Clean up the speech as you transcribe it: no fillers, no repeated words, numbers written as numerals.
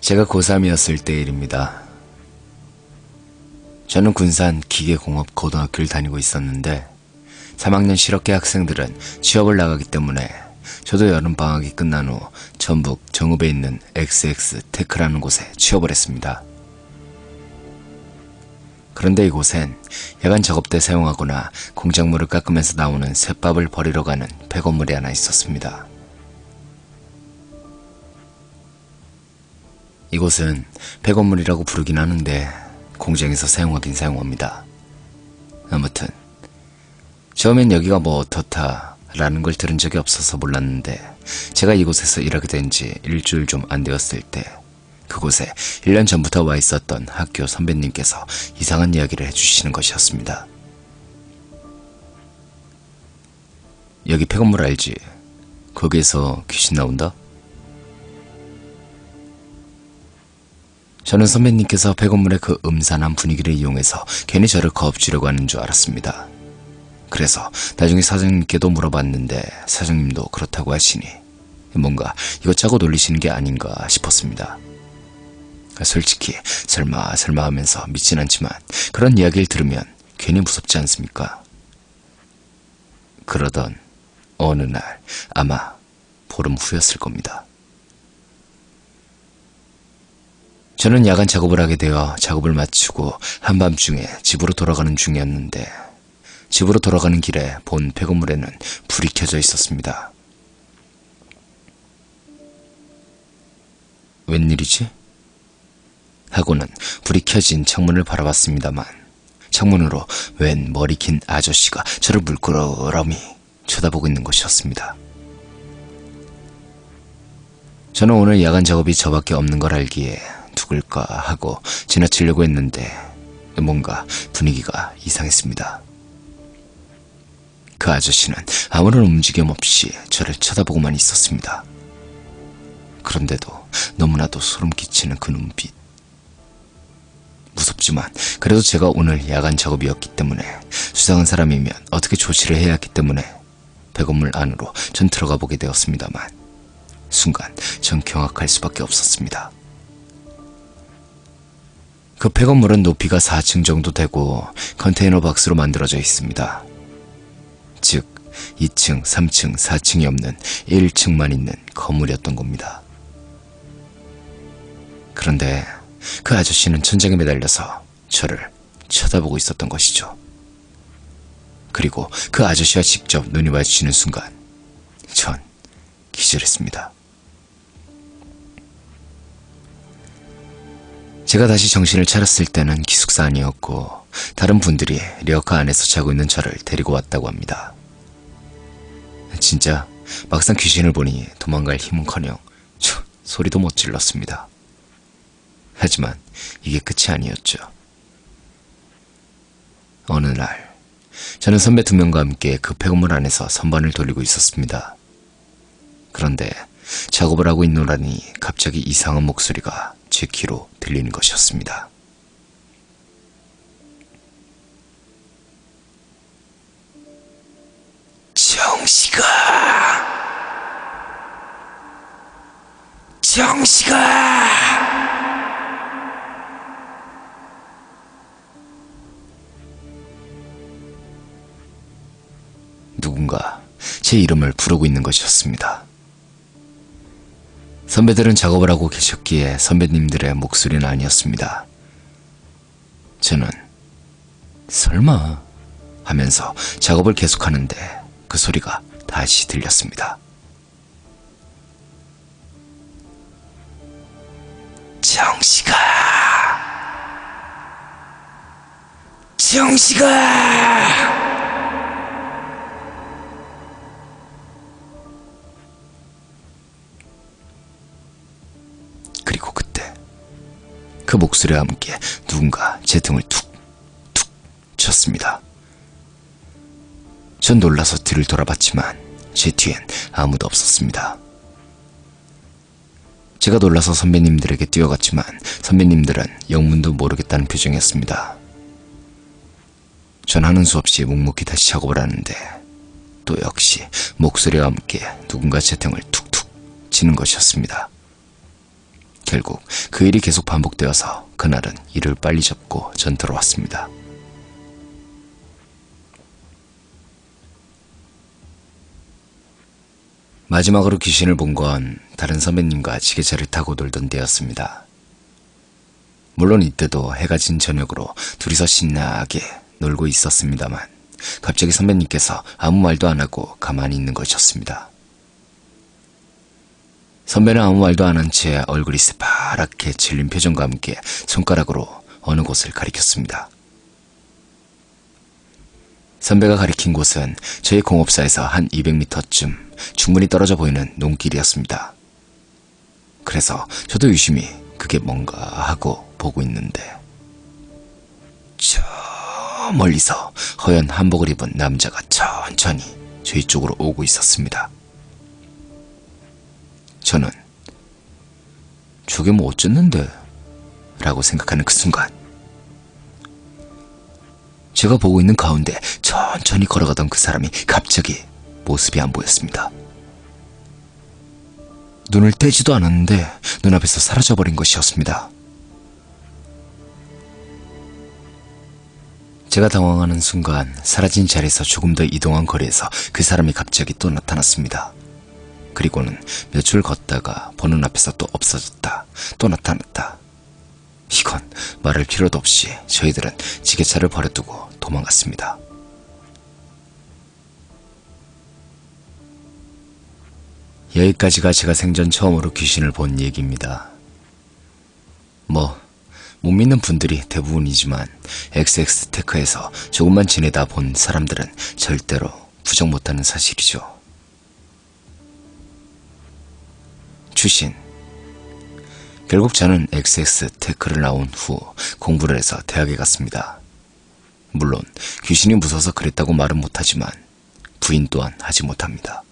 제가 고3이었을 때 일입니다. 저는 군산 기계공업 고등학교를 다니고 있었는데 3학년 실업계 학생들은 취업을 나가기 때문에 저도 여름방학이 끝난 후 전북 정읍에 있는 XX테크라는 곳에 취업을 했습니다. 그런데 이곳엔 야간 작업 때 사용하거나 공작물을 깎으면서 나오는 쇳밥을 버리러 가는 폐건물이 하나 있었습니다. 이곳은 폐건물이라고 부르긴 하는데 공장에서 사용하긴 사용합니다. 아무튼 처음엔 여기가 뭐 어떻다 라는 걸 들은 적이 없어서 몰랐는데 제가 이곳에서 일하게 된 지 일주일 좀 안 되었을 때 그곳에 1년 전부터 와 있었던 학교 선배님께서 이상한 이야기를 해주시는 것이었습니다. 여기 폐건물 알지? 거기에서 귀신 나온다? 저는 선배님께서 폐건물의 그 음산한 분위기를 이용해서 괜히 저를 겁주려고 하는 줄 알았습니다. 그래서 나중에 사장님께도 물어봤는데 사장님도 그렇다고 하시니 뭔가 이것저것 놀리시는 게 아닌가 싶었습니다. 솔직히 설마 하면서 믿진 않지만 그런 이야기를 들으면 괜히 무섭지 않습니까? 그러던 어느 날 아마 보름 후였을 겁니다. 저는 야간 작업을 하게 되어 작업을 마치고 한밤중에 집으로 돌아가는 중이었는데 집으로 돌아가는 길에 본 폐건물에는 불이 켜져 있었습니다. 웬일이지? 하고는 불이 켜진 창문을 바라봤습니다만 창문으로 웬 머리 긴 아저씨가 저를 물끄러미 쳐다보고 있는 것이었습니다. 저는 오늘 야간 작업이 저밖에 없는 걸 알기에 누굴까 하고 지나치려고 했는데 뭔가 분위기가 이상했습니다. 그 아저씨는 아무런 움직임 없이 저를 쳐다보고만 있었습니다. 그런데도 너무나도 소름 끼치는 그 눈빛. 무섭지만 그래도 제가 오늘 야간 작업이었기 때문에 수상한 사람이면 어떻게 조치를 해야 했기 때문에 폐건물 안으로 전 들어가 보게 되었습니다만 순간 전 경악할 수밖에 없었습니다. 그 폐건물은 높이가 4층 정도 되고 컨테이너 박스로 만들어져 있습니다. 즉 2층, 3층, 4층이 없는 1층만 있는 건물이었던 겁니다. 그런데 그 아저씨는 천장에 매달려서 저를 쳐다보고 있었던 것이죠. 그리고 그 아저씨와 직접 눈이 마주치는 순간 전 기절했습니다. 제가 다시 정신을 차렸을 때는 기숙사 아니었고 다른 분들이 리어카 안에서 자고 있는 저를 데리고 왔다고 합니다. 진짜 막상 귀신을 보니 도망갈 힘은커녕 소리도 못 질렀습니다. 하지만 이게 끝이 아니었죠. 어느 날 저는 선배 2명과 함께 그 폐건물 안에서 선반을 돌리고 있었습니다. 그런데 작업을 하고 있노라니 갑자기 이상한 목소리가 제 귀로 들리는 것이었습니다. 정식아! 누군가 제 이름을 부르고 있는 것이었습니다. 선배들은 작업을 하고 계셨기에 선배님들의 목소리는 아니었습니다. 저는 설마 하면서 작업을 계속하는데 그 소리가 다시 들렸습니다. 정식아! 그리고 그때 그 목소리와 함께 누군가 제 등을 툭툭 쳤습니다. 전 놀라서 뒤를 돌아봤지만 제 뒤엔 아무도 없었습니다. 제가 놀라서 선배님들에게 뛰어갔지만 선배님들은 영문도 모르겠다는 표정이었습니다. 전 하는 수 없이 묵묵히 다시 작업을 하는데 또 역시 목소리와 함께 누군가 제 등을 툭툭 치는 것이었습니다. 결국 그 일이 계속 반복되어서 그날은 일을 빨리 접고 전 들어왔습니다. 마지막으로 귀신을 본 건 다른 선배님과 지게차를 타고 놀던 때였습니다. 물론 이때도 해가 진 저녁으로 둘이서 신나게 놀고 있었습니다만 갑자기 선배님께서 아무 말도 안 하고 가만히 있는 것이었습니다. 선배는 아무 말도 안 한 채 얼굴이 새파랗게 질린 표정과 함께 손가락으로 어느 곳을 가리켰습니다. 선배가 가리킨 곳은 저희 공업사에서 한 200m쯤 충분히 떨어져 보이는 논길이었습니다. 그래서 저도 유심히 그게 뭔가 하고 보고 있는데 저 멀리서 허연 한복을 입은 남자가 천천히 저희 쪽으로 오고 있었습니다. 저는 저게 뭐 어쨌는데? 라고 생각하는 그 순간 제가 보고 있는 가운데 천천히 걸어가던 그 사람이 갑자기 모습이 안 보였습니다. 눈을 떼지도 않았는데 눈앞에서 사라져버린 것이었습니다. 제가 당황하는 순간 사라진 자리에서 조금 더 이동한 거리에서 그 사람이 갑자기 또 나타났습니다. 그리고는 몇 줄 걷다가 보는 앞에서 또 없어졌다. 또 나타났다. 이건 말할 필요도 없이 저희들은 지게차를 버려두고 도망갔습니다. 여기까지가 제가 생전 처음으로 귀신을 본 얘기입니다. 못 믿는 분들이 대부분이지만 XX테크에서 조금만 지내다 본 사람들은 절대로 부정 못하는 사실이죠. 추신. 결국 저는 XX테크를 나온 후 공부를 해서 대학에 갔습니다. 물론 귀신이 무서워서 그랬다고 말은 못하지만 부인 또한 하지 못합니다.